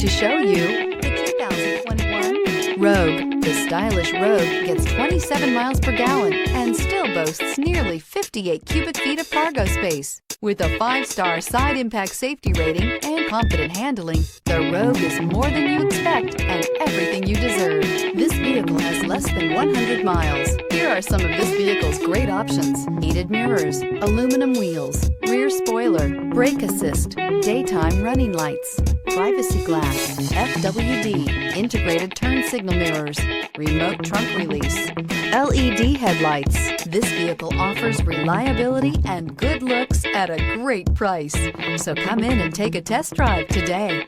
To show you the 2021 Rogue. The stylish Rogue gets 27 miles per gallon and still boasts nearly 58 cubic feet of cargo space. With a 5-star side impact safety rating and confident handling, the Rogue is more than you expect and everything you deserve. This vehicle has less than 100 miles. Here are some of this vehicle's great options: heated mirrors, aluminum wheels, rear spoiler, brake assist, daytime running lights, privacy glass, FWD, integrated turn signal mirrors, remote trunk release, LED headlights. This vehicle offers reliability and good looks at a great price. So come in and take a test drive today.